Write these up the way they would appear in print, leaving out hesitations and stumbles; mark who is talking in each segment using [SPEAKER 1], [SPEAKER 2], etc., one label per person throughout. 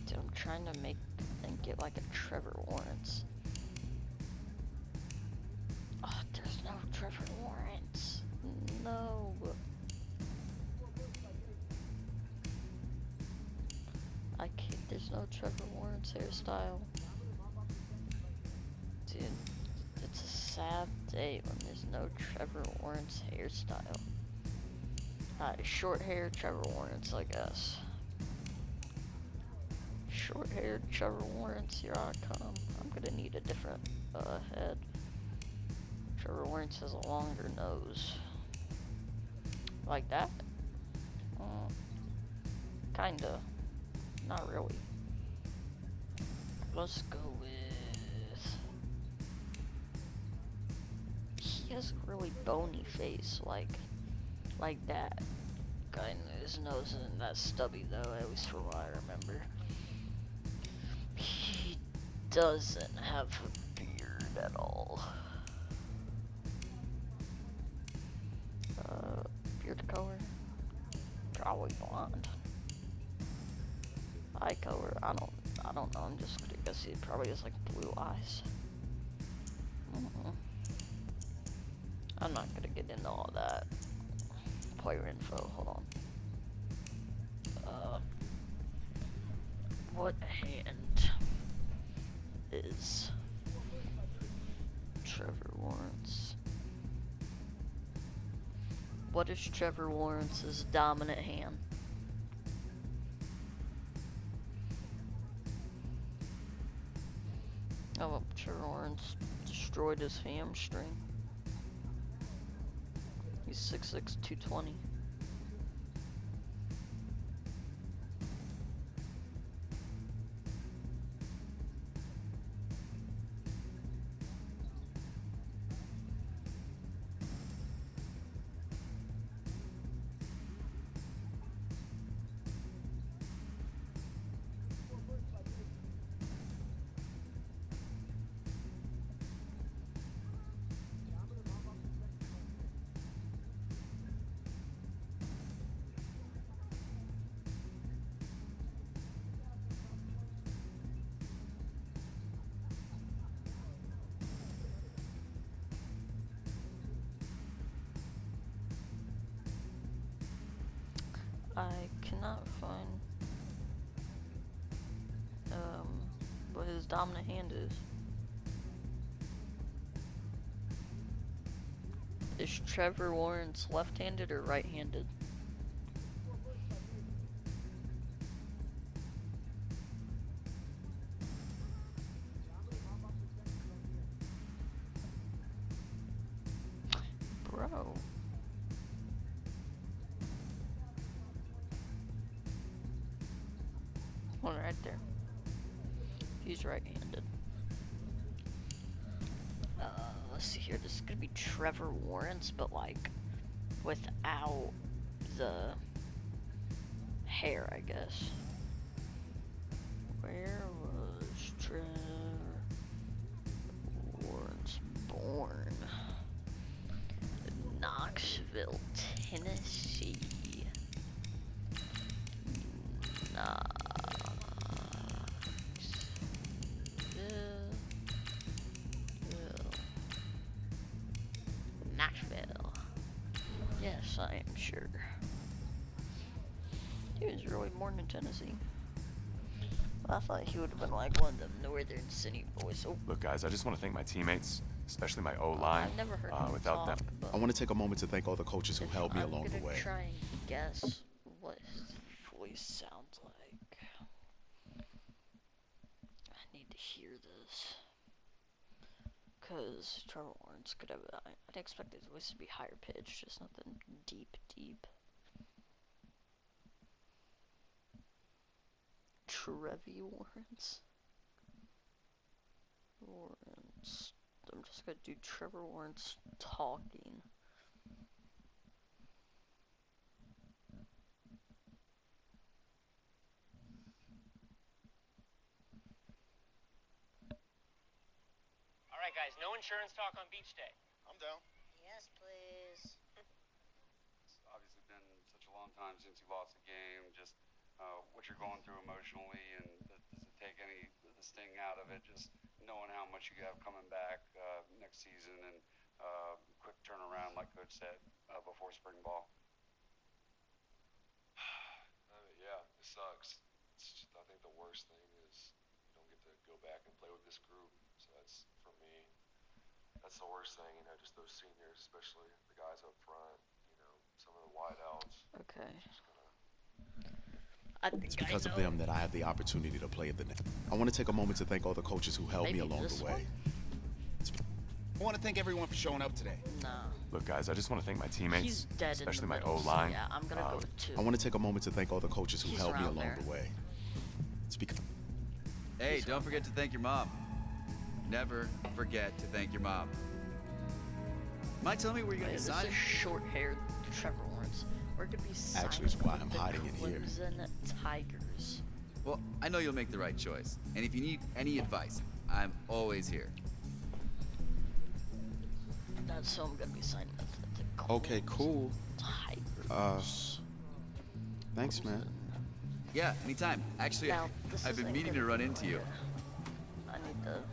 [SPEAKER 1] Dude, I'm trying to make and get like a Trevor Lawrence. Oh, there's no Trevor Lawrence. No. I can't. There's no Trevor Lawrence hairstyle. Dude, it's a sad day when there's no Trevor Lawrence hairstyle. Alright, short hair Trevor Lawrence, I guess. Short haired Trevor Lawrence, here I come. I'm gonna need a different head. Trevor Lawrence has a longer nose. Like that? Kinda. Not really. Let's go with... He has a really bony face, like that. Guy, his nose isn't that stubby though, at least from what I remember. He doesn't have a beard at all. Beard color? Probably blonde. Eye color? I don't know. I'm just gonna guess he probably has like blue eyes. I'm not gonna get into all that. Player info. Hold on. What hand is Trevor Lawrence? What is Trevor Lawrence's dominant hand? Oh, Trevor Lawrence destroyed his hamstring. He's 6'6", 220. I cannot find what his dominant hand is. Is Trevor Lawrence left-handed or right-handed? Bro. One right there. He's right-handed. Let's see here. This is gonna be Trevor Lawrence, but like without the hair, I guess. Where was Trevor Lawrence born? Knoxville, Tennessee. Knoxville. Yes, I am sure. He was really born in Tennessee. I thought he would have been like one of them northern city boys. Oh.
[SPEAKER 2] Look, guys, I just want to thank my teammates, especially my O-line.
[SPEAKER 1] I've never heard him
[SPEAKER 2] without
[SPEAKER 1] talk,
[SPEAKER 2] them.
[SPEAKER 3] I want to take a moment to thank all the coaches who helped me along the way.
[SPEAKER 1] I'm gonna try and guess what his voice sounds like. I need to hear this. Because Trevor Lawrence could have... I'd expect his voice to be higher pitched, just nothing deep. Trevor Lawrence? I'm just gonna do Trevor Lawrence talking.
[SPEAKER 4] Alright guys, no insurance talk on beach day.
[SPEAKER 5] I'm down.
[SPEAKER 6] Yes, please.
[SPEAKER 7] It's obviously been such a long time since you lost a game, just what you're going through emotionally and the sting out of it, just knowing how much you have coming back next season and quick turnaround, like Coach said, before spring ball.
[SPEAKER 5] Yeah, it sucks. I think the worst thing is you don't get to go back and play with this group. So that's, for me, that's the worst thing, just those seniors, especially the guys up front, some of the wideouts.
[SPEAKER 1] Okay.
[SPEAKER 3] It's because of them that I have the opportunity to play at the net. I want to take a moment to thank all the coaches who held me along the way.
[SPEAKER 8] I want to thank everyone for showing up today.
[SPEAKER 1] Nah.
[SPEAKER 2] Look, guys, I just want to thank my teammates,
[SPEAKER 1] He's dead
[SPEAKER 2] especially
[SPEAKER 1] in the
[SPEAKER 2] my
[SPEAKER 1] middle, so
[SPEAKER 2] O-line.
[SPEAKER 1] yeah, I'm gonna go with 2.
[SPEAKER 3] I want to take a moment to thank all the coaches who
[SPEAKER 1] He's
[SPEAKER 3] held me
[SPEAKER 1] around
[SPEAKER 3] along
[SPEAKER 1] there.
[SPEAKER 3] the way. It's because
[SPEAKER 9] Hey, don't forget to thank your mom. Never forget to thank your mom. Mind telling me where you're
[SPEAKER 1] Hey,
[SPEAKER 9] gonna
[SPEAKER 1] this
[SPEAKER 9] sign?
[SPEAKER 1] is short-haired Trevor Lawrence. We're gonna be signing
[SPEAKER 3] Actually, it's why I'm
[SPEAKER 1] with the
[SPEAKER 3] hiding in here.
[SPEAKER 1] Clemson Tigers.
[SPEAKER 9] Well, I know you'll make the right choice. And if you need any advice, I'm always here.
[SPEAKER 1] That's who I'm gonna be signing with the
[SPEAKER 3] okay, cool.
[SPEAKER 1] Tigers.
[SPEAKER 3] Thanks, man.
[SPEAKER 9] Yeah, anytime. Actually,
[SPEAKER 1] Now, this
[SPEAKER 9] I've been
[SPEAKER 1] isn't
[SPEAKER 9] meaning to
[SPEAKER 1] gonna
[SPEAKER 9] run
[SPEAKER 1] be
[SPEAKER 9] into
[SPEAKER 1] like
[SPEAKER 9] you.
[SPEAKER 1] I need to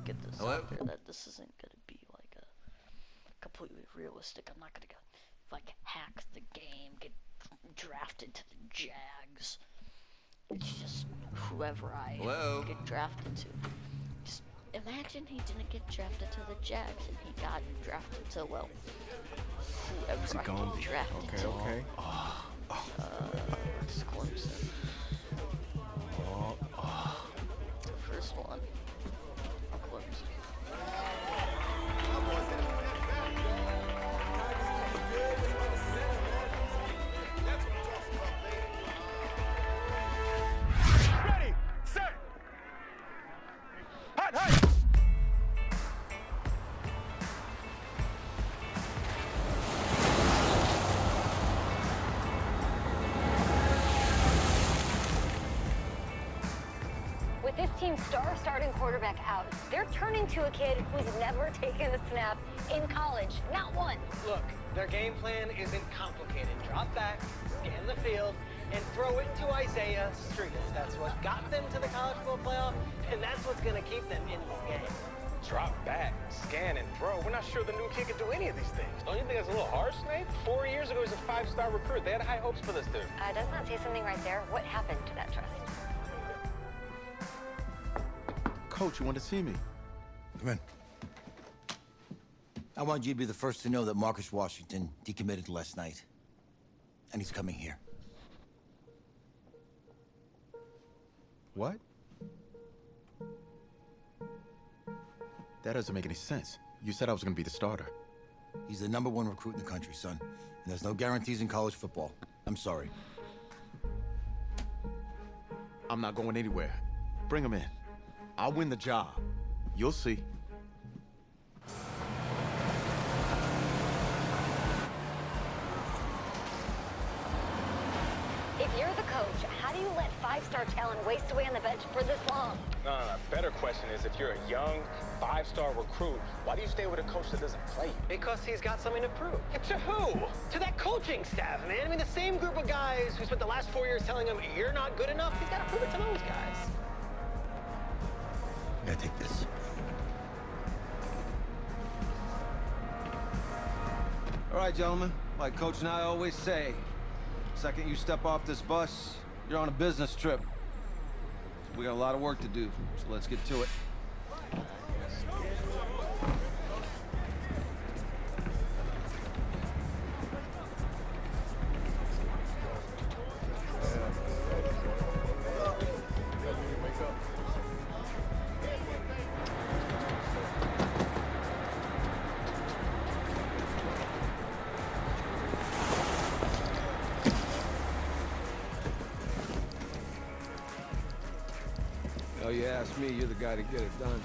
[SPEAKER 1] get this
[SPEAKER 9] Hello?
[SPEAKER 1] out there that this isn't gonna be like a completely realistic. I'm not gonna go like hack the game, get drafted to the Jags. It's just whoever I
[SPEAKER 9] Hello?
[SPEAKER 1] get drafted to. Just imagine he didn't get drafted to the Jags and he got drafted to, well, whoever I get drafted to. It's Clemson. First one. Clemson.
[SPEAKER 7] Ready, set, hot, hot.
[SPEAKER 6] With this team's star starting quarterback out, they're turning to a kid who's never taken a snap in college. Not one.
[SPEAKER 4] Look, their game plan isn't complicated. Drop back, scan the field, and throw it to Isaiah Street. That's what got them to the college football playoff, and that's what's going to keep them in this game.
[SPEAKER 7] Drop back, scan, and throw. We're not sure the new kid can do any of these things. Don't you think that's a little harsh, Nate? 4 years ago, he was a 5-star recruit. They had high hopes for this dude.
[SPEAKER 6] Does not say something right there. What happened to that trust?
[SPEAKER 3] Coach, you want to see me?
[SPEAKER 10] Come in. I want you to be the first to know that Marcus Washington decommitted last night. And he's coming here.
[SPEAKER 3] What? That doesn't make any sense. You said I was going to be the starter.
[SPEAKER 10] He's the #1 recruit in the country, son. And there's no guarantees in college football. I'm sorry.
[SPEAKER 3] I'm not going anywhere. Bring him in. I'll win the job. You'll see.
[SPEAKER 6] If you're the coach, how do you let 5-star talent waste away on the bench for this long?
[SPEAKER 7] No. Better question is, if you're a young 5-star recruit, why do you stay with a coach that doesn't play?
[SPEAKER 4] Because he's got something to prove. To who? To that coaching staff, man. I mean, the same group of guys who spent the last 4 years telling him, you're not good enough, he's got to prove it to those guys.
[SPEAKER 10] Yeah, take this.
[SPEAKER 11] All right, gentlemen. Like Coach and I always say, second you step off this bus, you're on a business trip. We got a lot of work to do, so let's get to it. Oh, you ask me, you're the guy to get it done.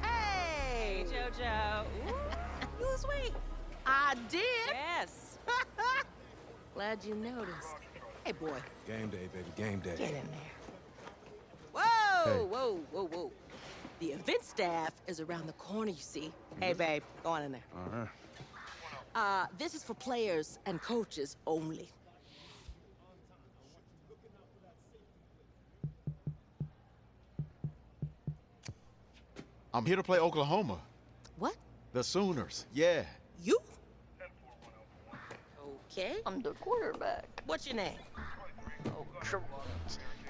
[SPEAKER 12] Hey, JoJo. Ooh, you was sweet. I did. Yes. Glad you noticed. Hey, boy.
[SPEAKER 11] Game day, baby, game day.
[SPEAKER 12] Get in there. Whoa, whoa. The event staff is around the corner, you see. Hey, babe, go on in there.
[SPEAKER 11] Uh-huh.
[SPEAKER 12] This is for players and coaches only.
[SPEAKER 3] I'm here to play Oklahoma.
[SPEAKER 12] What?
[SPEAKER 3] The Sooners, yeah.
[SPEAKER 12] You? Okay.
[SPEAKER 1] I'm the quarterback.
[SPEAKER 12] What's your name?
[SPEAKER 1] Oh, Trevor.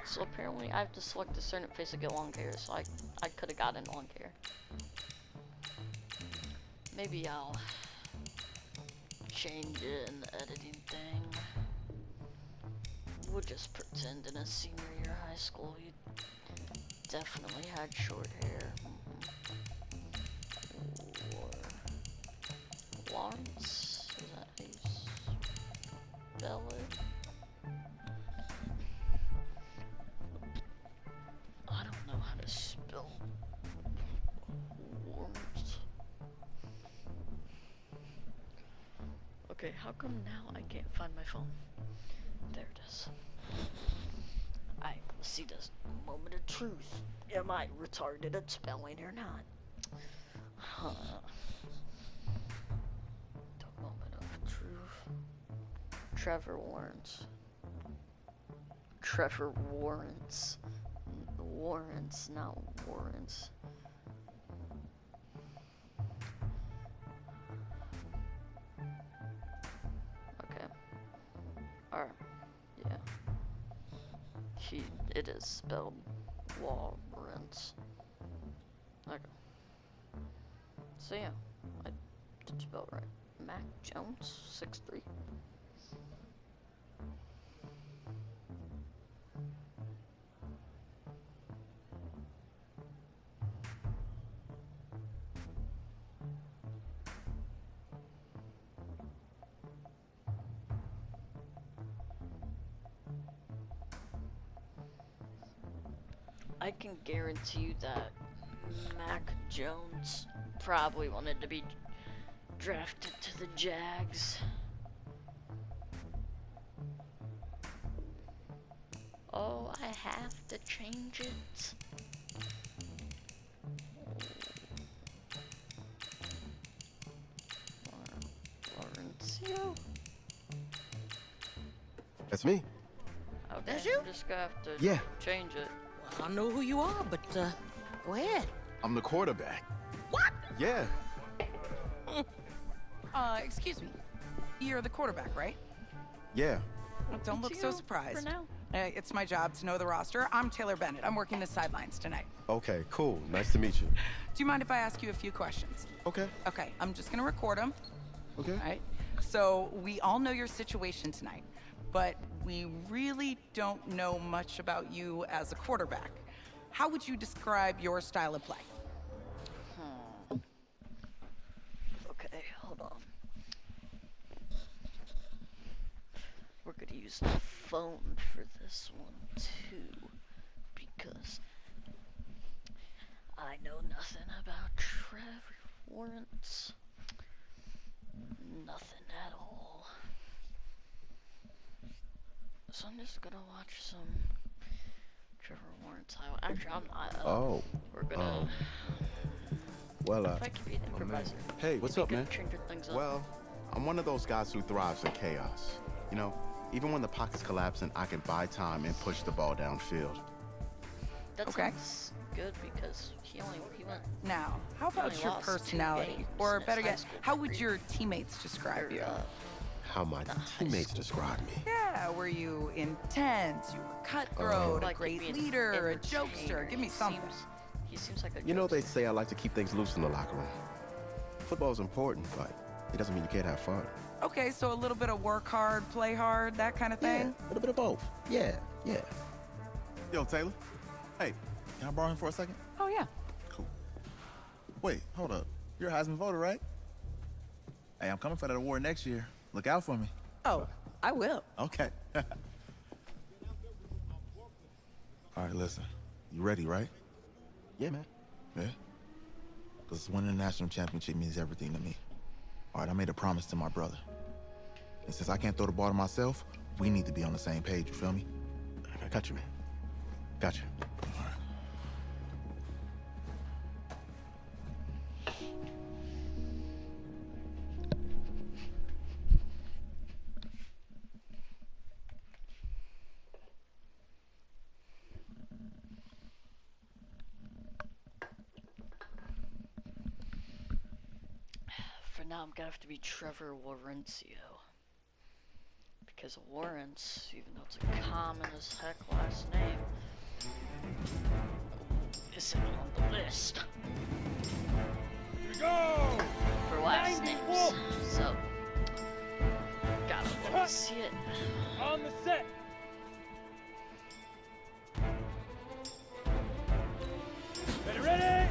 [SPEAKER 1] So apparently I have to select a certain face to get long hair, so I could have gotten long hair. Maybe I'll change it in the editing thing. We'll just pretend in a senior year of high school you definitely had short hair. Or Lawrence? Is that how you spell it? I don't know how to spell Lawrence. Okay, how come now I can't find my phone? There it is. Alright, let's see this moment of truth. Am I retarded at spelling or not? Huh. The moment of truth. Trevor Warrens. Trevor Warrens. Warrens, not Warrens. Okay. Alright. Yeah. It is spelled Warrens. Okay. So yeah, I did spell it right. Mac Jones, 6'3". I can guarantee you that Mac Jones probably wanted to be drafted to the Jags. Oh, I have to change it. Lawrencio?
[SPEAKER 3] That's me.
[SPEAKER 1] Okay,
[SPEAKER 12] That's you?
[SPEAKER 1] I'm just gonna have to
[SPEAKER 3] Yeah.
[SPEAKER 1] change it.
[SPEAKER 12] Well, I don't know who you are, but go ahead.
[SPEAKER 3] I'm the quarterback.
[SPEAKER 12] What?
[SPEAKER 3] Yeah.
[SPEAKER 13] Excuse me. You're the quarterback, right?
[SPEAKER 3] Yeah.
[SPEAKER 13] Well, don't look
[SPEAKER 1] You
[SPEAKER 13] so
[SPEAKER 1] for
[SPEAKER 13] surprised.
[SPEAKER 1] now.
[SPEAKER 13] It's my job to know the roster. I'm Taylor Bennett. I'm working the sidelines tonight.
[SPEAKER 3] Okay, cool. Nice to meet you.
[SPEAKER 13] Do you mind if I ask you a few questions?
[SPEAKER 3] Okay.
[SPEAKER 13] Okay, I'm just gonna record them.
[SPEAKER 3] Okay.
[SPEAKER 13] All right. So we all know your situation tonight, but we really don't know much about you as a quarterback. How would you describe your style of play?
[SPEAKER 1] Okay, hold on. We're gonna use the phone for this one too, because I know nothing about Trevor Lawrence. Nothing at all. So I'm just gonna watch some Trevor Lawrence. Actually, I'm not. We're gonna.
[SPEAKER 3] Well,
[SPEAKER 1] If I could be the improviser.
[SPEAKER 3] Hey, what's
[SPEAKER 1] maybe
[SPEAKER 3] up,
[SPEAKER 1] we
[SPEAKER 3] man?
[SPEAKER 1] could change things up.
[SPEAKER 3] Well, I'm one of those guys who thrives in chaos. You know, even when the pocket's collapsing, I can buy time and push the ball downfield.
[SPEAKER 1] That
[SPEAKER 13] Okay.
[SPEAKER 1] sounds good because he went.
[SPEAKER 13] Now, how
[SPEAKER 1] He only
[SPEAKER 13] about your
[SPEAKER 1] lost 2
[SPEAKER 13] personality?
[SPEAKER 1] games
[SPEAKER 13] Or
[SPEAKER 1] in his
[SPEAKER 13] better
[SPEAKER 1] high
[SPEAKER 13] yet,
[SPEAKER 1] school
[SPEAKER 13] how would
[SPEAKER 1] career.
[SPEAKER 13] your teammates describe you?
[SPEAKER 3] How my teammates describe me.
[SPEAKER 13] Yeah, were you intense? You were cutthroat, a
[SPEAKER 1] Like
[SPEAKER 13] great
[SPEAKER 1] he'd be an
[SPEAKER 13] leader, a jokester?
[SPEAKER 1] entertainer.
[SPEAKER 13] Give me something.
[SPEAKER 1] He seems like a
[SPEAKER 3] You know, they
[SPEAKER 1] jokester.
[SPEAKER 3] say I like to keep things loose in the locker room. Football's important, but it doesn't mean you can't have fun.
[SPEAKER 13] Okay, so a little bit of work hard, play hard, that kind of thing?
[SPEAKER 3] A little bit of both. Yeah.
[SPEAKER 8] Yo, Taylor. Hey, can I borrow him for a second?
[SPEAKER 13] Oh, yeah.
[SPEAKER 8] Cool. Wait, hold up. You're a Heisman voter, right? Hey, I'm coming for that award next year. Look out for me.
[SPEAKER 12] Oh, I will.
[SPEAKER 8] Okay. All right, listen. You ready, right?
[SPEAKER 3] Yeah, man.
[SPEAKER 8] Yeah? Because winning a national championship means everything to me. All right, I made a promise to my brother. And since I can't throw the ball to myself, we need to be on the same page, you feel me?
[SPEAKER 3] I got you, man. Got you.
[SPEAKER 8] All right.
[SPEAKER 1] now I'm gonna have to be Trevor Warrencio. Because Lawrence, even though it's a common as heck last name, isn't on the list.
[SPEAKER 14] Here we go!
[SPEAKER 1] For last names. So, gotta let me see it.
[SPEAKER 14] On the set. Ready?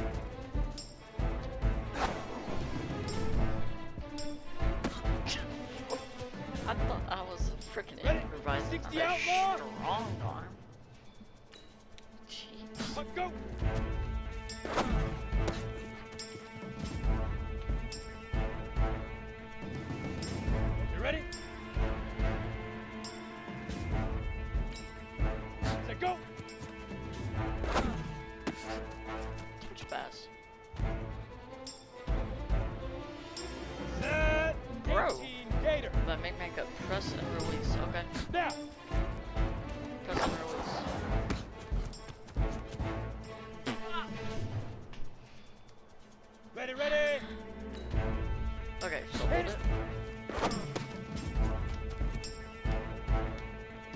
[SPEAKER 1] I thought I was a freaking improviser.
[SPEAKER 14] 60
[SPEAKER 1] Another
[SPEAKER 14] outlaw.
[SPEAKER 1] strong arm. Jeez.
[SPEAKER 14] Let's go. You ready? Set, go.
[SPEAKER 1] Switch pass.
[SPEAKER 14] Set.
[SPEAKER 1] Bro.
[SPEAKER 14] 18 Gator.
[SPEAKER 1] Let me make a press and release. Okay.
[SPEAKER 14] Now.
[SPEAKER 1] Press and release.
[SPEAKER 14] Ready.
[SPEAKER 1] Okay, so hold it.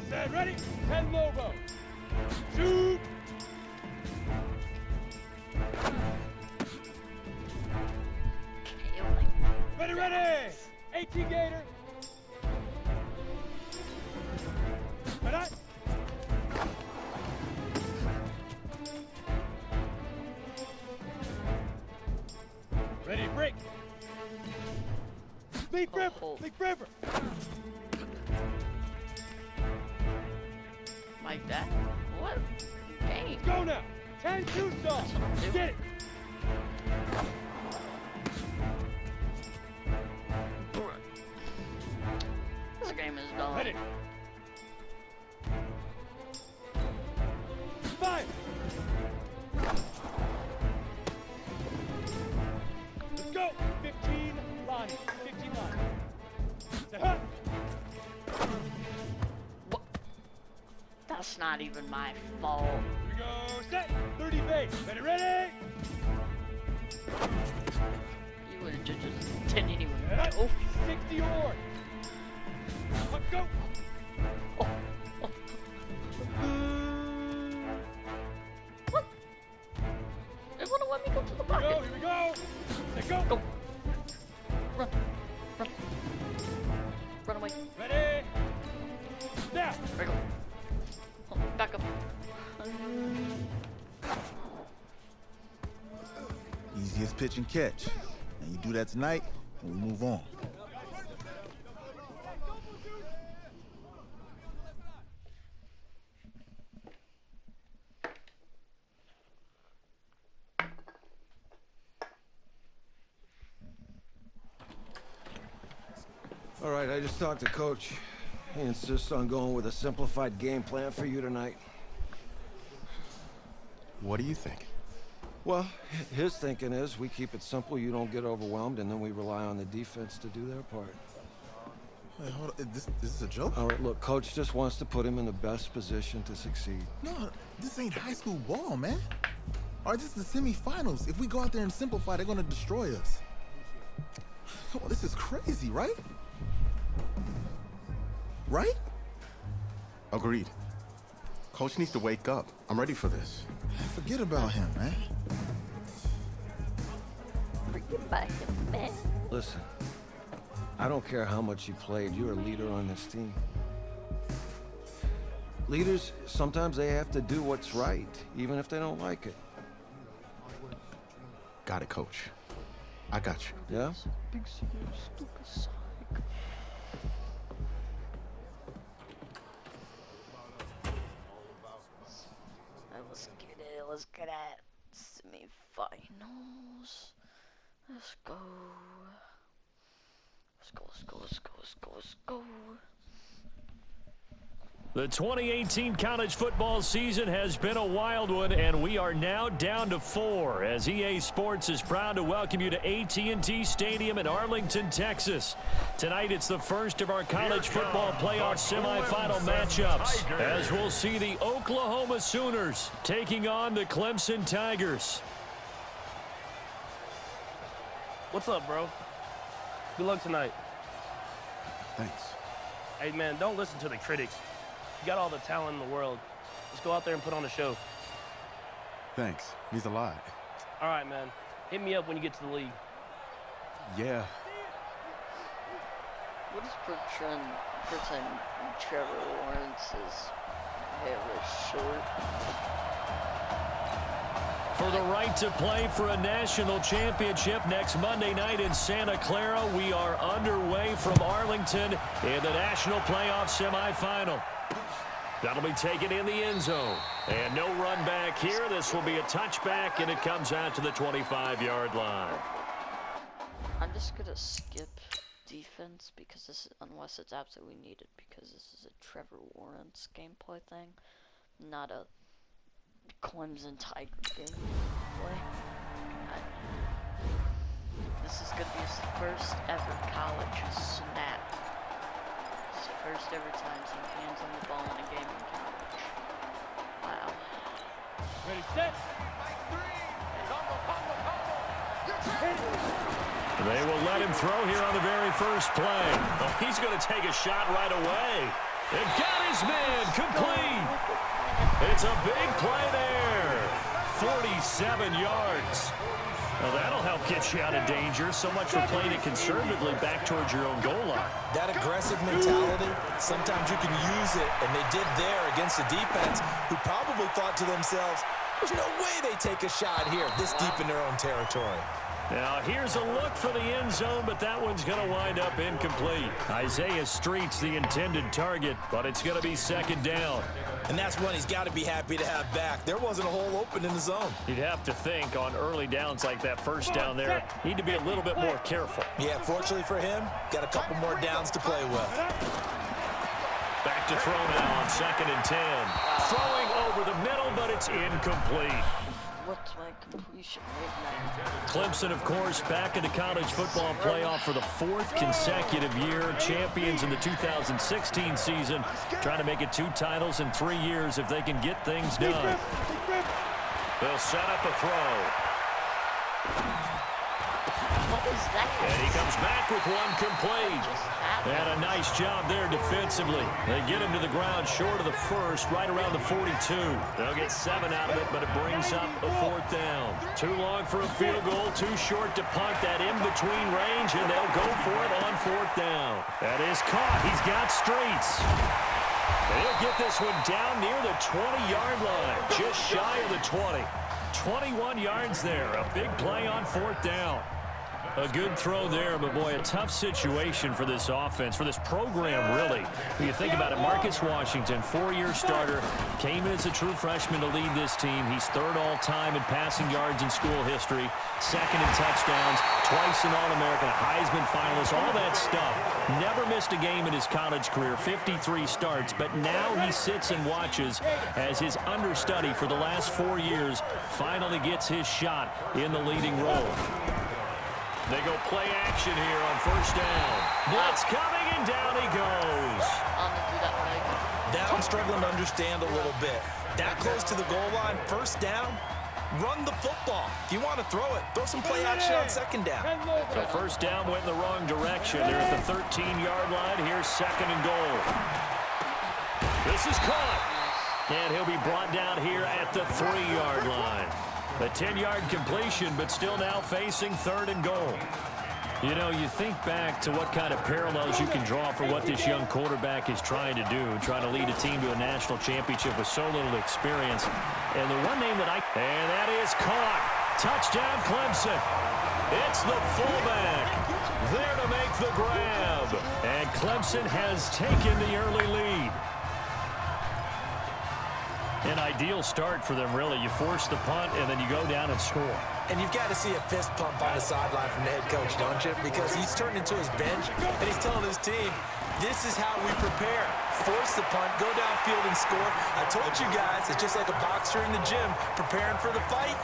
[SPEAKER 14] Set, ready. 10 Lobo. Shoot. Ready. 18 Gator. Ready. Ready, break. Leap river.
[SPEAKER 1] Like that? What? Game.
[SPEAKER 14] Let's go now. 10 Tucson. Get it.
[SPEAKER 1] This game is done.
[SPEAKER 14] Ready. 5. Let's go. 15 Lonnie. 15 Lonnie. Set, hut.
[SPEAKER 1] What? That's not even my fault.
[SPEAKER 14] Here we go. Set. 30 base. Ready.
[SPEAKER 1] You would have just didn't even
[SPEAKER 14] Set.
[SPEAKER 1] know.
[SPEAKER 14] 60 or. Let's go.
[SPEAKER 1] What? They wouldn't let me go to the pocket.
[SPEAKER 14] Here we go. Set, go.
[SPEAKER 1] Go. Run. Run away.
[SPEAKER 14] Ready. Now.
[SPEAKER 1] There you go. Oh, back up.
[SPEAKER 8] Easiest pitch and catch. And you do that tonight, and we move on.
[SPEAKER 11] All right, I just talked to Coach. He insists on going with a simplified game plan for you tonight.
[SPEAKER 3] What do you think?
[SPEAKER 11] Well, his thinking is we keep it simple, you don't get overwhelmed, and then we rely on the defense to do their part.
[SPEAKER 8] Wait, hold on. This is a joke?
[SPEAKER 11] All right, look, Coach just wants to put him in the best position to succeed.
[SPEAKER 8] No, this ain't high school ball, man. All right, this is the semifinals. If we go out there and simplify, they're gonna destroy us. Come on, this is crazy, right? Right?
[SPEAKER 3] Agreed. Coach needs to wake up. I'm ready for this.
[SPEAKER 8] Forget about him, man.
[SPEAKER 1] Forget about him, man.
[SPEAKER 11] Listen, I don't care how much you played, you're a leader on this team. Leaders, sometimes they have to do what's right, even if they don't like it.
[SPEAKER 3] Got it, Coach. I got you.
[SPEAKER 11] Yeah?
[SPEAKER 1] Big stupid psych. Let's get at semi-finals. Let's go. Let's go.
[SPEAKER 15] The 2018 college football season has been a wild one, and we are now down to 4 as EA Sports is proud to welcome you to AT&T Stadium in Arlington, Texas. Tonight, it's the first of our college football playoff semifinal matchups, as we'll see the Oklahoma Sooners taking on the Clemson Tigers.
[SPEAKER 16] What's up, bro?
[SPEAKER 14] Good luck tonight.
[SPEAKER 3] Thanks.
[SPEAKER 14] Hey, man, don't listen to the critics. You got all the talent in the world. Just go out there and put on a show.
[SPEAKER 3] Thanks. Means a lot.
[SPEAKER 14] All right, man. Hit me up when you get to the league.
[SPEAKER 3] Yeah.
[SPEAKER 1] What is pretend Trevor Lawrence's hair is short?
[SPEAKER 15] For the right to play for a national championship next Monday night in Santa Clara, we are underway from Arlington in the national playoff semifinal. That'll be taken in the end zone. And no run back here. This will be a touchback, and it comes out to the 25-yard line.
[SPEAKER 1] I'm just going to skip defense because this, unless it's absolutely needed, because this is a Trevor Lawrence gameplay thing, not a Clemson Tiger gameplay. This is going to be his first ever college snap. It's the first ever time seeing hands on the ball in a game in college. Wow.
[SPEAKER 14] Ready, set.
[SPEAKER 15] They will let him throw here on the very first play. Well, he's going to take a shot right away. And got his man complete. It's a big play there. 47 yards. Well, that'll help get you out of danger. So much for playing it conservatively back towards your own goal line.
[SPEAKER 16] That aggressive mentality, sometimes you can use it, and they did there against a defense who probably thought to themselves, there's no way they take a shot here this deep in their own territory.
[SPEAKER 15] Now, here's a look for the end zone, but that one's going to wind up incomplete. Isaiah Street's the intended target, but it's going to be second down.
[SPEAKER 16] And that's one he's got to be happy to have back. There wasn't a hole open in the zone.
[SPEAKER 15] You'd have to think on early downs like that first down there, need to be a little bit more careful.
[SPEAKER 16] Yeah, fortunately for him, got a couple more downs to play with.
[SPEAKER 15] Back to throw now on 2nd and 10. Throwing over the middle, but it's incomplete.
[SPEAKER 1] What's my completion rate now?
[SPEAKER 15] Clemson, of course, back in the college football playoff for the 4th consecutive year. Champions in the 2016 season. Trying to make it 2 titles in 3 years if they can get things done. They'll set up a throw.
[SPEAKER 1] What is that?
[SPEAKER 15] And he comes back with one complete. And a nice job there defensively. They get him to the ground short of the first, right around the 42. They'll get 7 out of it, but it brings up a 4th down. Too long for a field goal, too short to punt that in-between range, and they'll go for it on 4th down. That is caught. He's got Streets. They'll get this one down near the 20-yard line, just shy of the 20. 21 yards there. A big play on 4th down. A good throw there, but boy, a tough situation for this offense, for this program, really. When you think about it, Marcus Washington, 4-year starter, came in as a true freshman to lead this team. He's 3rd all-time in passing yards in school history, 2nd in touchdowns, twice an All-American, Heisman finalist, all that stuff. Never missed a game in his college career, 53 starts, but now he sits and watches as his understudy for the last 4 years finally gets his shot in the leading role. They go play action here on 1st down. Blitz coming, and down he goes.
[SPEAKER 16] That I'm struggling to understand a little bit. That close to the goal line, 1st down, run the football. If you want to throw it, throw some play action on 2nd down.
[SPEAKER 15] So 1st down went in the wrong direction. They're at the 13-yard line. Here's 2nd and goal. This is caught. And he'll be brought down here at the 3-yard line. A 10-yard completion, but still now facing 3rd and goal. You know, you think back to what kind of parallels you can draw for what this young quarterback is trying to do, trying to lead a team to a national championship with so little experience. And the one name that and that is caught. Touchdown, Clemson. It's the fullback there to make the grab. And Clemson has taken the early lead. An ideal start for them, really. You force the punt, and then you go down and score.
[SPEAKER 16] And you've got to see a fist pump on the sideline from the head coach, don't you? Because he's turned into his bench, and he's telling his team, This is how we prepare. Force the punt, go downfield and score. I told you guys, it's just like a boxer in the gym preparing for the fight.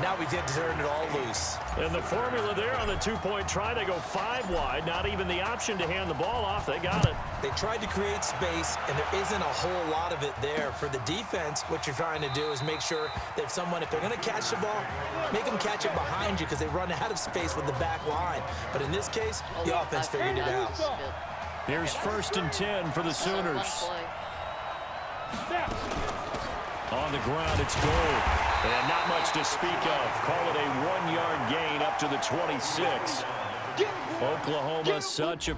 [SPEAKER 16] Now we get to turn it all loose.
[SPEAKER 15] And the formula there on the two-point try, they go 5 wide. Not even the option to hand the ball off. They got it.
[SPEAKER 16] They tried to create space, and there isn't a whole lot of it there. For the defense, what you're trying to do is make sure that if they're going to catch the ball, make them catch it behind you because they run out of space with the back line. But in this case, the offense figured it out.
[SPEAKER 15] Here's 1st and 10 for the Sooners. On the ground, it's goal. And not much to speak of. Call it a 1-yard gain up to the 26. Oklahoma, such a...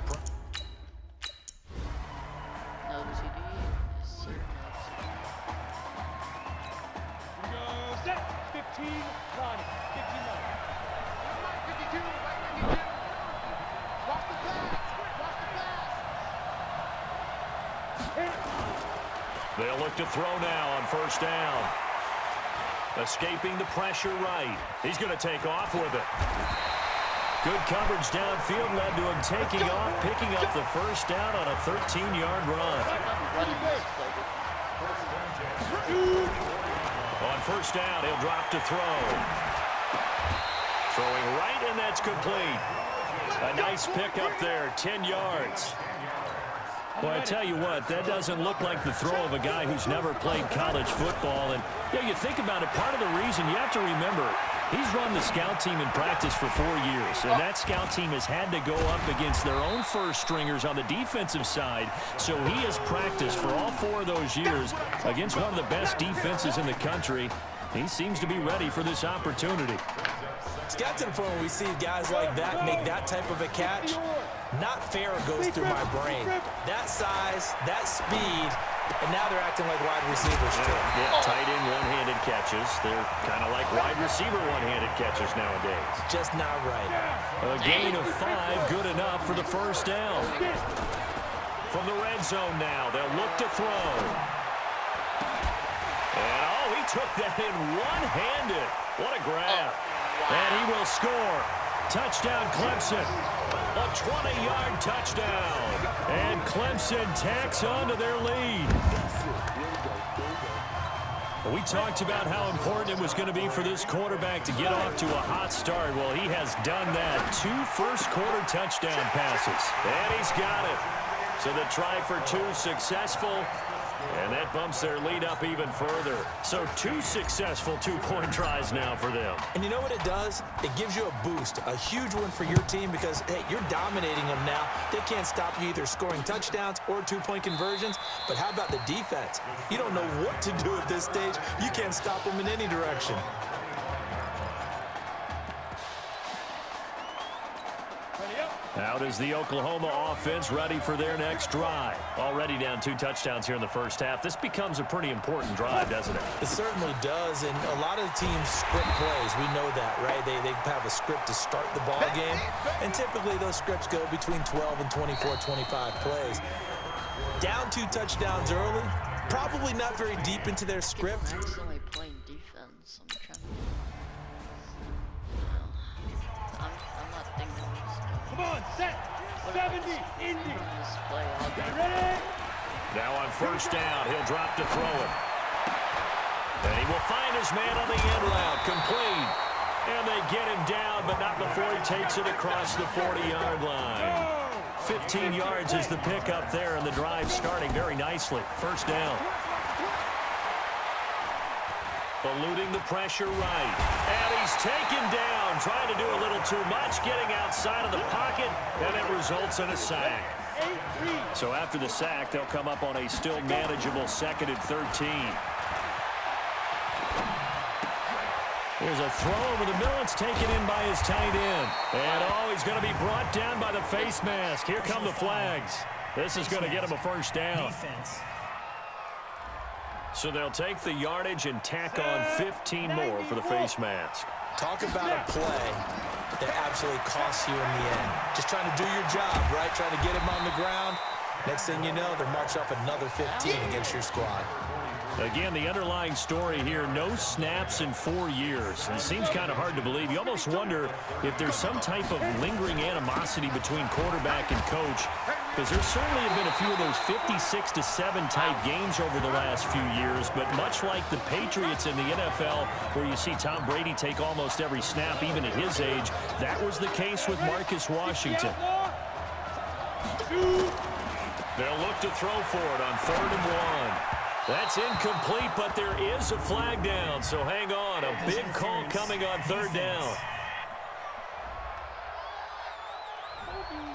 [SPEAKER 14] Set. 15, Lonnie. 15, Lonnie. 52, 52. Watch the pass. Watch the pass.
[SPEAKER 15] They'll look to throw now on 1st down. Escaping the pressure right. He's going to take off with it. Good coverage downfield led to him taking off, picking up the 1st down on a 13-yard run. On 1st down, he'll drop to throw. Throwing right, and that's complete. A nice pick up there, 10 yards. Well, I tell you what, that doesn't look like the throw of a guy who's never played college football. And you think about it, part of the reason you have to remember, he's run the scout team in practice for 4 years. And that scout team has had to go up against their own first stringers on the defensive side. So he has practiced for all 4 of those years against one of the best defenses in the country. He seems to be ready for this opportunity.
[SPEAKER 16] It's got to the point where we see guys like that make that type of a catch. Not fair goes through my brain. That size, that speed, and now they're acting like wide receivers too.
[SPEAKER 15] Yeah, tight end one-handed catches. They're kind of like wide receiver one-handed catches nowadays.
[SPEAKER 16] Just not right.
[SPEAKER 15] A gain of 5, good enough for the 1st down. From the red zone now, they'll look to throw. And he took that in one-handed. What a grab. And he will score. Touchdown, Clemson. A 20-yard touchdown. And Clemson tacks on to their lead. We talked about how important it was going to be for this quarterback to get off to a hot start. Well, he has done that. 2 first-quarter touchdown passes. And he's got it. So the try for 2 successful. And that bumps their lead up even further. So 2 successful 2-point tries now for them.
[SPEAKER 16] And you know what it does? It gives you a boost, a huge one for your team because, hey, you're dominating them now. They can't stop you either scoring touchdowns or 2-point conversions. But how about the defense? You don't know what to do at this stage. You can't stop them in any direction.
[SPEAKER 15] Out is the Oklahoma offense ready for their next drive. Already down 2 touchdowns here in the first half. This becomes a pretty important drive, doesn't it?
[SPEAKER 16] It certainly does, and a lot of teams script plays. We know that, right? They have a script to start the ball game, and typically those scripts go between 12 and 24, 25 plays. Down 2 touchdowns early, probably not very deep into their script.
[SPEAKER 1] I'm actually playing defense. I'm trying to... I'm not thinking of this.
[SPEAKER 14] Come on, set. 70, Indy.
[SPEAKER 1] Get
[SPEAKER 14] ready.
[SPEAKER 15] Now on 1st down, he'll drop to throw it. And he will find his man on the end route, complete. And they get him down, but not before he takes it across the 40-yard line. 15 yards is the pickup there, and the drive starting very nicely. 1st down. Eluding the pressure right. And he's taken down, trying to do a little too much, getting outside of the pocket, and it results in a sack. So after the sack, they'll come up on a still manageable 2nd and 13. Here's a throw over the middle. It's taken in by his tight end. And, he's going to be brought down by the face mask. Here come the flags. This is going to get him a 1st down. So they'll take the yardage and tack on 15 more for the face mask.
[SPEAKER 16] Talk about a play that absolutely costs you in the end. Just trying to do your job, right? Trying to get him on the ground. Next thing you know, they're marching off another 15 against your squad.
[SPEAKER 15] Again, the underlying story here, no snaps in 4 years. It seems kind of hard to believe. You almost wonder if there's some type of lingering animosity between quarterback and coach. Because there certainly have been a few of those 56-7 type games over the last few years, but much like the Patriots in the NFL, where you see Tom Brady take almost every snap, even at his age, that was the case with Marcus Washington. They'll look to throw for it on 3rd and 1. That's incomplete, but there is a flag down, so hang on. A big call coming on 3rd down.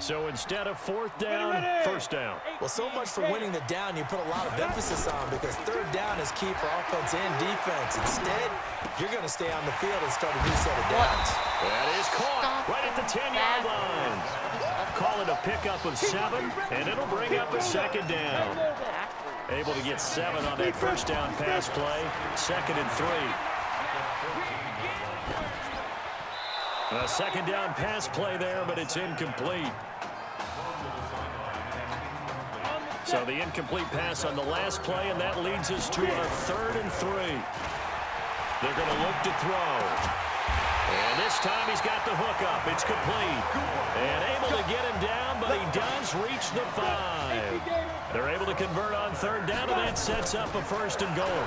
[SPEAKER 15] So instead of 4th down, 1st down.
[SPEAKER 16] Well, so much for winning the down you put a lot of emphasis on, because 3rd down is key for offense and defense. Instead, you're going to stay on the field and start a new set of downs.
[SPEAKER 15] That is caught right at the 10-yard line. Call it a pickup of 7, and it'll bring up a 2nd down. Able to get 7 on that 1st down pass play. 2nd and 3. A 2nd down pass play there, but it's incomplete. So the incomplete pass on the last play, and that leads us to our 3rd and 3. They're going to look to throw. And this time he's got the hook up. It's complete. And able to get him down, but he does reach the 5. They're able to convert on 3rd down, and that sets up a 1st and goal.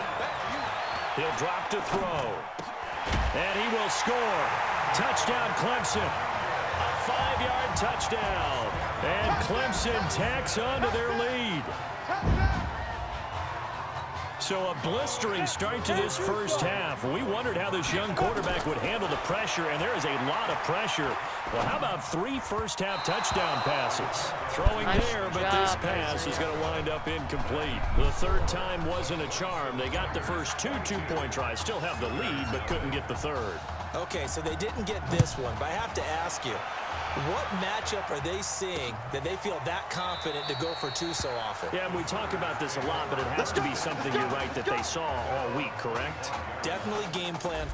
[SPEAKER 15] He'll drop to throw. And he will score. Touchdown, Clemson. A 5-yard touchdown. And Clemson tacks on to their lead. So a blistering start to this first half. We wondered how this young quarterback would handle the pressure, and there is a lot of pressure. Well, how about 3 first-half touchdown passes? Throwing there, but this pass is going to wind up incomplete. The 3rd time wasn't a charm. They got the first 2 two-point tries. Still have the lead, but couldn't get the 3rd.
[SPEAKER 16] Okay, so they didn't get this one, but I have to ask you, what matchup are they seeing that they feel that confident to go for 2 so often?
[SPEAKER 15] Yeah, and we talk about this a lot, but it has to be something, you're right, that they saw all week, correct?
[SPEAKER 16] Definitely game plan.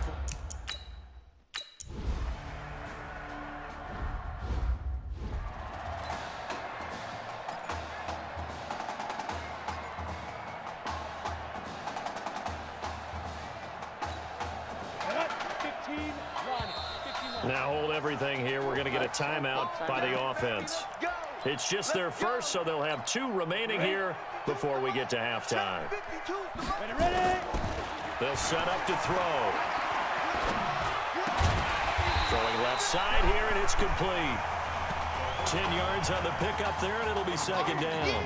[SPEAKER 15] Now hold everything here. We're going to get a timeout by the offense. It's just their first, so they'll have 2 remaining here before we get to halftime. They'll set up to throw. Throwing left side here, and it's complete. 10 yards on the pickup there, and it'll be 2nd down.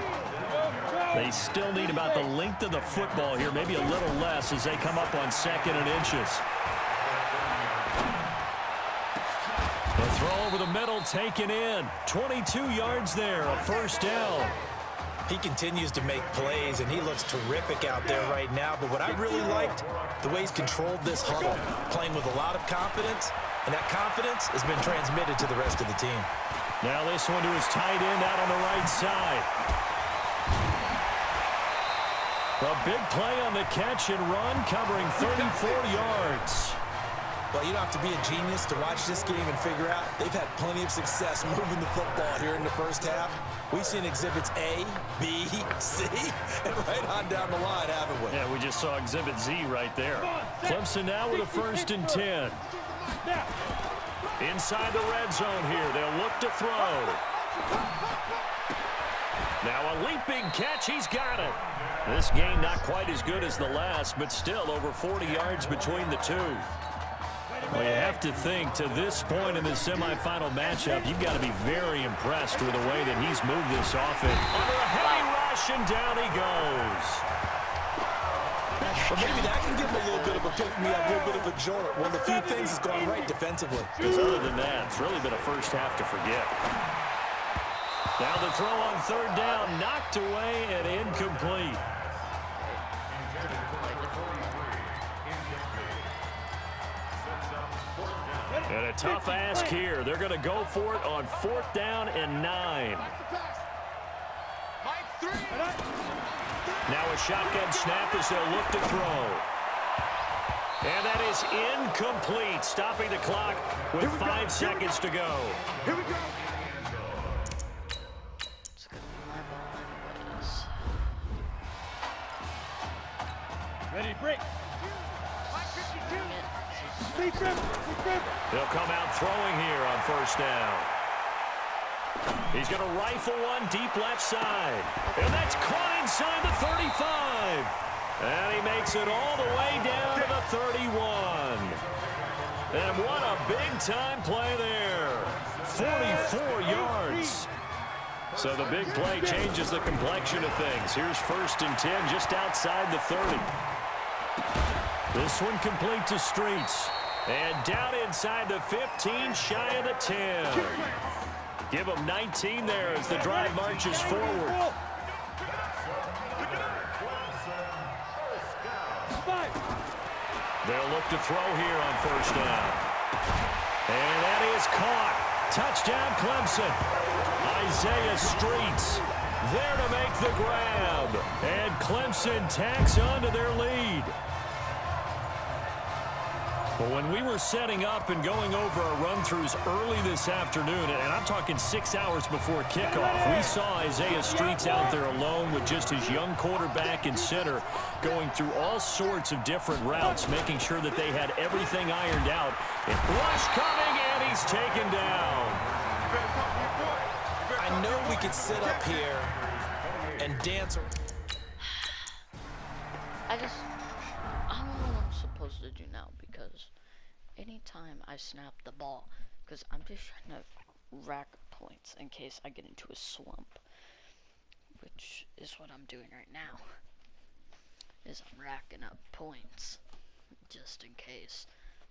[SPEAKER 15] They still need about the length of the football here, maybe a little less as they come up on 2nd and inches. The throw over the middle taken in. 22 yards there, a 1st down.
[SPEAKER 16] He continues to make plays, and he looks terrific out there right now. But what I really liked, the way he's controlled this huddle, playing with a lot of confidence, and that confidence has been transmitted to the rest of the team.
[SPEAKER 15] Now this one to his tight end out on the right side. A big play on the catch and run, covering 34 yards.
[SPEAKER 16] Well, you don't have to be a genius to watch this game and figure out they've had plenty of success moving the football here in the first half. We've seen exhibits A, B, C, and right on down the line, haven't we?
[SPEAKER 15] Yeah, we just saw exhibit Z right there. Clemson now with a 1st and 10. Inside the red zone here, they'll look to throw. Now a leaping catch, he's got it. This game not quite as good as the last, but still over 40 yards between the 2. Well, you have to think, to this point in the semifinal matchup, you've got to be very impressed with the way that he's moved this offense. Under a heavy rush, and down he goes.
[SPEAKER 16] Well, maybe that can give him a little bit of a pick-me-up, a little bit of a jolt. One of the few things that's gone right defensively.
[SPEAKER 15] Because other than that, it's really been a first half to forget. Now the throw on 3rd down, knocked away and incomplete. And a tough ask here. They're going to go for it on 4th down and 9. Now a shotgun snap as they'll look to throw. And that is incomplete, stopping the clock with 5 seconds to go.
[SPEAKER 14] Here we go.
[SPEAKER 1] It's going to be my ball anyways.
[SPEAKER 14] Ready, break.
[SPEAKER 15] They'll come out throwing here on 1st down. He's going to rifle one deep left side. And that's caught inside the 35. And he makes it all the way down to the 31. And what a big-time play there. 44 yards. So the big play changes the complexion of things. Here's 1st and 10 just outside the 30. This one complete to Streets. And down inside the 15, shy of the 10. Give them 19 there as the drive marches forward. They'll look to throw here on 1st down. And that is caught. Touchdown Clemson. Isaiah Streets there to make the grab. And Clemson tacks on to their lead. But when we were setting up and going over our run-throughs early this afternoon, and I'm talking 6 hours before kickoff, we saw Isaiah Streets out there alone with just his young quarterback and center going through all sorts of different routes, making sure that they had everything ironed out. And rush coming, and he's taken down.
[SPEAKER 16] I know we could sit up here and dance.
[SPEAKER 1] I don't know what I'm supposed to do now, because anytime I snap the ball, because I'm just trying to rack points in case I get into a slump, which is what I'm doing right now, is I'm racking up points just in case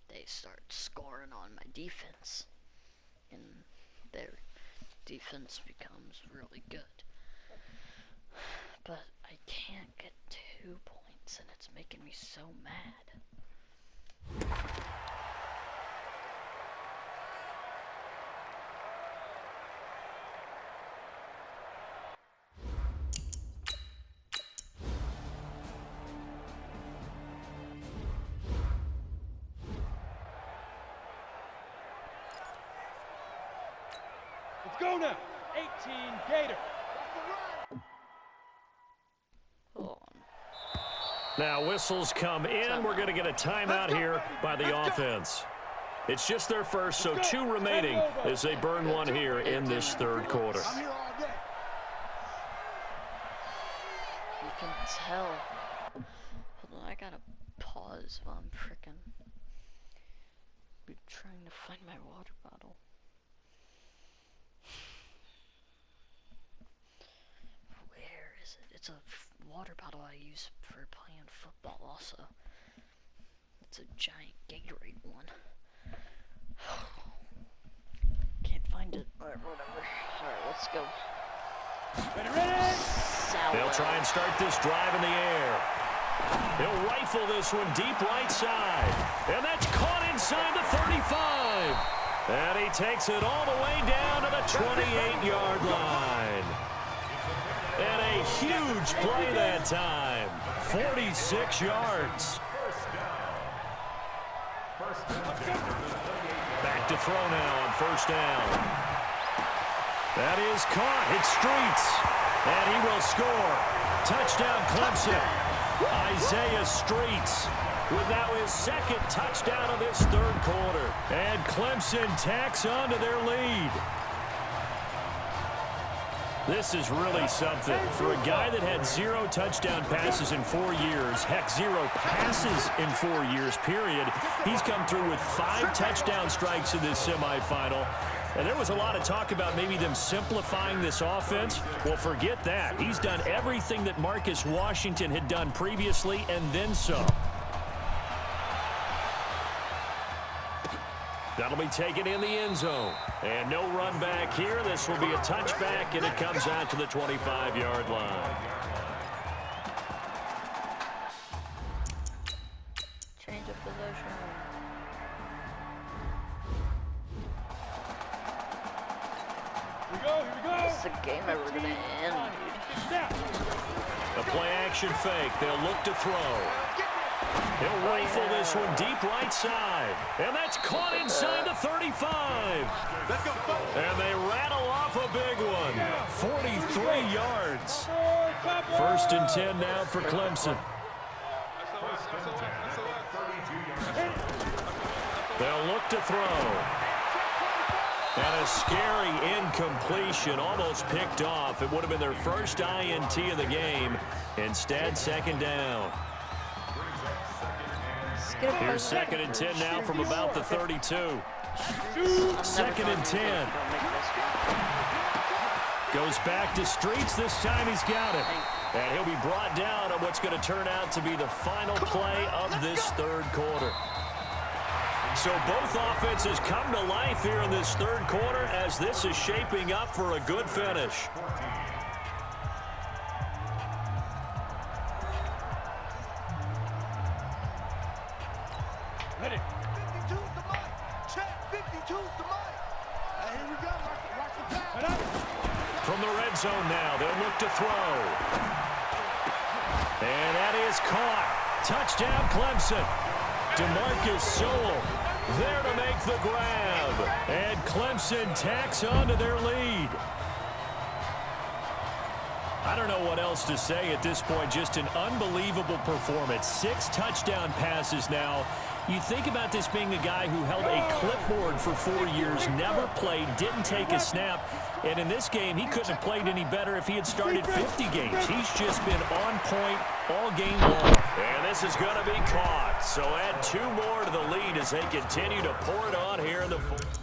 [SPEAKER 1] they start scoring on my defense and their defense becomes really good. But I can't get 2 points and it's making me so mad.
[SPEAKER 14] Let's go now. 18 Gator.
[SPEAKER 15] Now whistles come in. We're going to get a timeout here by the offense. It's just their first, so 2 remaining as they burn one here in this 3rd quarter.
[SPEAKER 1] You can tell. Hold on, I gotta pause while I'm frickin' trying to find my water bottle. Where is it? It's a water bottle I use for playing football also. It's a giant Gatorade one. Can't find it. Alright, whatever. Alright, let's go.
[SPEAKER 15] Ready? They'll try and start this drive in the air. He'll rifle this one deep right side. And that's caught inside the 35. And he takes it all the way down to the 28-yard line. And a huge play that time. 46 yards. Back to throw now on 1st down. That is caught. It's Streets. And he will score. Touchdown Clemson. Isaiah Streets with now his 2nd touchdown of this 3rd quarter. And Clemson tacks on to their lead. This is really something. For a guy that had 0 touchdown passes in 4 years, heck, 0 passes in 4 years, period, he's come through with 5 touchdown strikes in this semifinal. And there was a lot of talk about maybe them simplifying this offense. Well, forget that. He's done everything that Marcus Washington had done previously and then some. That'll be taken in the end zone. And no run back here. This will be a touchback, and it comes out to the 25-yard line.
[SPEAKER 1] Change of possession.
[SPEAKER 14] Here we go.
[SPEAKER 1] Is the game ever going to end, dude?
[SPEAKER 15] A play-action fake. They'll look to throw. He'll rifle this one deep right side. And that's caught inside the 35. And they rattle off a big one. 43 yards. 1st and 10 now for Clemson. They'll look to throw. And a scary incompletion, almost picked off. It would have been their first INT of the game. Instead, second down. Here's 2nd and 10 now from about the 32. 2nd and 10. Goes back to Streets. This time he's got it. And he'll be brought down on what's going to turn out to be the final play of this third quarter. So both offenses come to life here in this third quarter as this is shaping up for a good finish.
[SPEAKER 14] Ready. 52's the mic. Check. 52's the mic. Here we go. Watch the pass.
[SPEAKER 15] From the red zone now, they'll look to throw. And that is caught. Touchdown, Clemson. DeMarcus Sewell there to make the grab. And Clemson tacks on to their lead. I don't know what else to say at this point. Just an unbelievable performance. 6 touchdown passes now. You think about this being a guy who held a clipboard for 4 years, never played, didn't take a snap. And in this game, he couldn't have played any better if he had started 50 games. He's just been on point all game long. And this is going to be caught. So add 2 more to the lead as they continue to pour it on here in the fourth.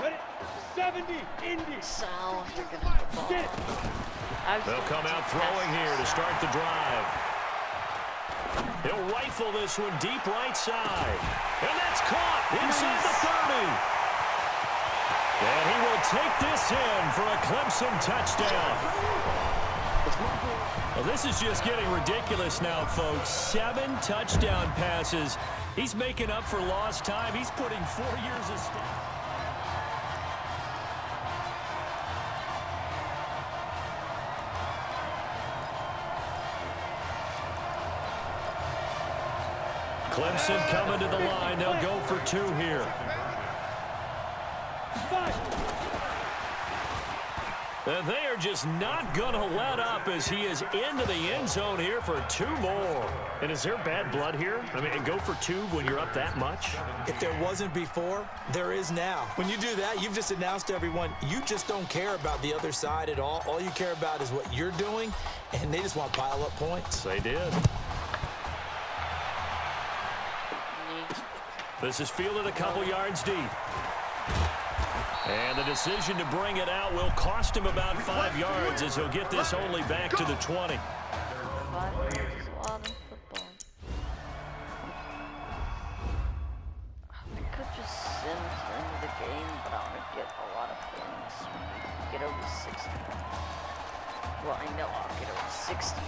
[SPEAKER 14] Ready. 70. Indy.
[SPEAKER 1] Sal, you're going to have the ball.
[SPEAKER 15] They'll come out throwing here to start the drive. He'll rifle this one deep right side. And that's caught inside the 30. And he will take this in for a Clemson touchdown. Well, this is just getting ridiculous now, folks. 7 touchdown passes. He's making up for lost time. He's putting 4 years of stats. Clemson coming to the line. They'll go for 2 here. And they are just not going to let up as he is into the end zone here for 2 more. And is there bad blood here? I mean, go for 2 when you're up that much?
[SPEAKER 16] If there wasn't before, there is now. When you do that, you've just announced to everyone, you just don't care about the other side at all. All you care about is what you're doing, and they just want pile-up points.
[SPEAKER 15] They did. This is fielded a couple yards deep. And the decision to bring it out will cost him about 5 yards as he'll get this only back to the 20.
[SPEAKER 1] 5 yards is a lot in football. I could just send to the end of the game, but I'm going to get a lot of points when we get over 60. Well, I know I'll get over 60.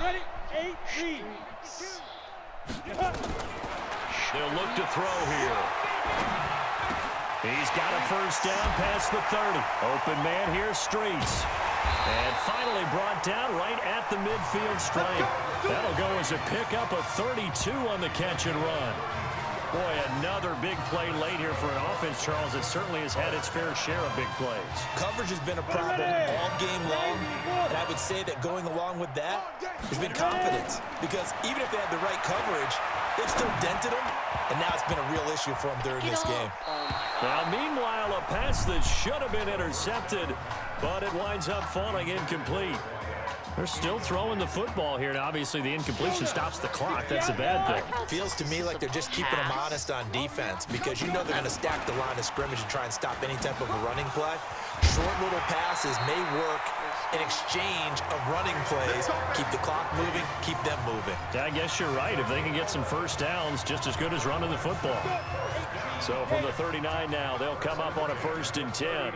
[SPEAKER 14] Ready? 8
[SPEAKER 15] They'll look to throw here. He's got a first down past the 30. Open man here, Streets. And finally brought down right at the midfield stripe. That'll go as a pickup of 32 on the catch and run. Boy, another big play late here for an offense, Charles, that certainly has had its fair share of big plays.
[SPEAKER 16] Coverage has been a problem all game long, and I would say that going along with that has been confidence. Because even if they had the right coverage, they've still dented them, and now it's been a real issue for them during this game.
[SPEAKER 15] Now, meanwhile, a pass that should have been intercepted, but it winds up falling incomplete. They're still throwing the football here, and obviously the incompletion stops the clock. That's a bad thing.
[SPEAKER 16] Feels to me like they're just keeping them honest on defense because you know they're going to stack the line of scrimmage and try and stop any type of a running play. Short little passes may work in exchange of running plays. Keep the clock moving, keep them moving.
[SPEAKER 15] Yeah, I guess you're right. If they can get some first downs, just as good as running the football. So from the 39 now, they'll come up on a 1st and 10.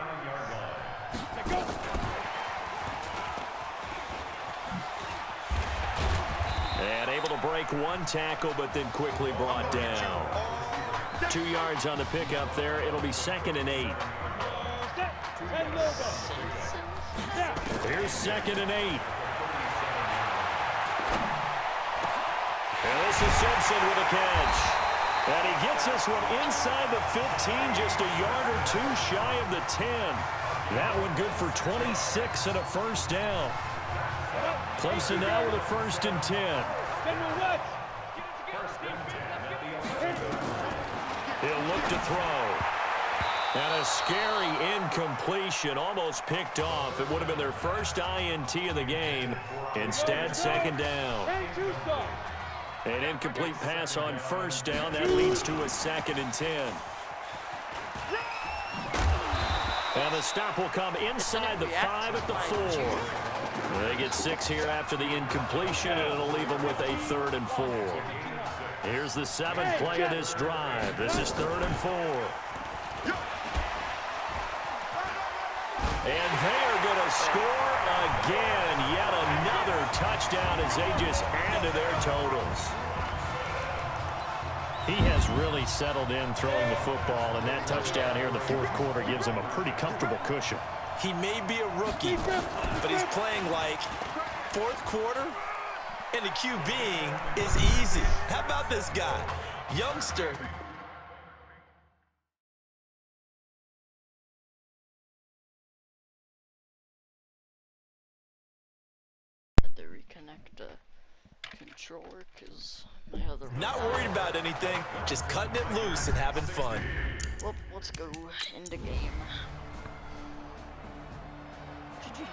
[SPEAKER 15] And able to break 1 tackle, but then quickly brought down. 2 yards on the pickup there. It'll be 2nd and 8. Here's 2nd and 8. And this is Simpson with a catch. And he gets this one inside the 15, just a yard or 2 shy of the 10. That one good for 26 and a first down. Clemson now with a 1st and 10. He'll look to throw. And a scary incompletion, almost picked off. It would have been their first INT of the game. Instead, 2nd down. An incomplete pass on 1st down. That leads to a 2nd and 10. And the stop will come inside the 5 at the 4. They get 6 here after the incompletion, and it'll leave them with a 3rd and 4. Here's the 7th play of this drive. This is 3rd and 4. And they're going to score again. Yet another touchdown as they just add to their totals. He has really settled in throwing the football, and that touchdown here in the 4th quarter gives him a pretty comfortable cushion.
[SPEAKER 16] He may be a rookie, but he's playing like 4th quarter, and the QBing is easy. How about this guy? Youngster.
[SPEAKER 1] Had to reconnect the controller because my other one.
[SPEAKER 16] Not worried about anything, just cutting it loose and having fun.
[SPEAKER 1] Well, let's go into game. GG,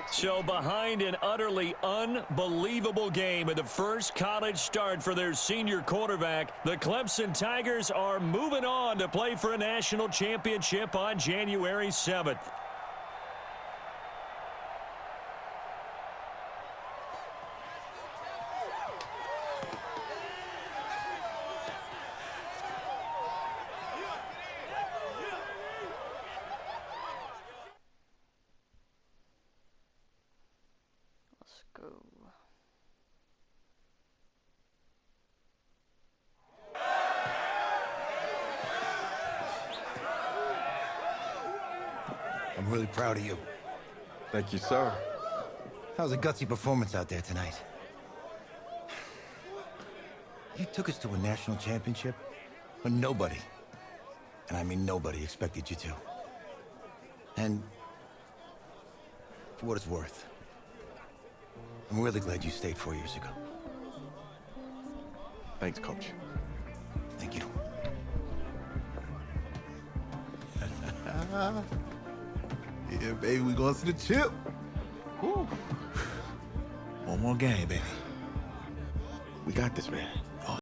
[SPEAKER 1] 24-16.
[SPEAKER 15] So behind an utterly unbelievable game in the first college start for their senior quarterback, the Clemson Tigers are moving on to play for a national championship on January 7th.
[SPEAKER 1] Let's go.
[SPEAKER 10] I'm really proud of you.
[SPEAKER 17] Thank you, sir.
[SPEAKER 10] That was a gutsy performance out there tonight. You took us to a national championship when nobody, and I mean nobody, expected you to. And for what it's worth, I'm really glad you stayed 4 years ago.
[SPEAKER 17] Thanks, Coach.
[SPEAKER 10] Thank you.
[SPEAKER 8] Yeah, baby, we going to the chip. Whew. One more game, baby.
[SPEAKER 3] We got this, man.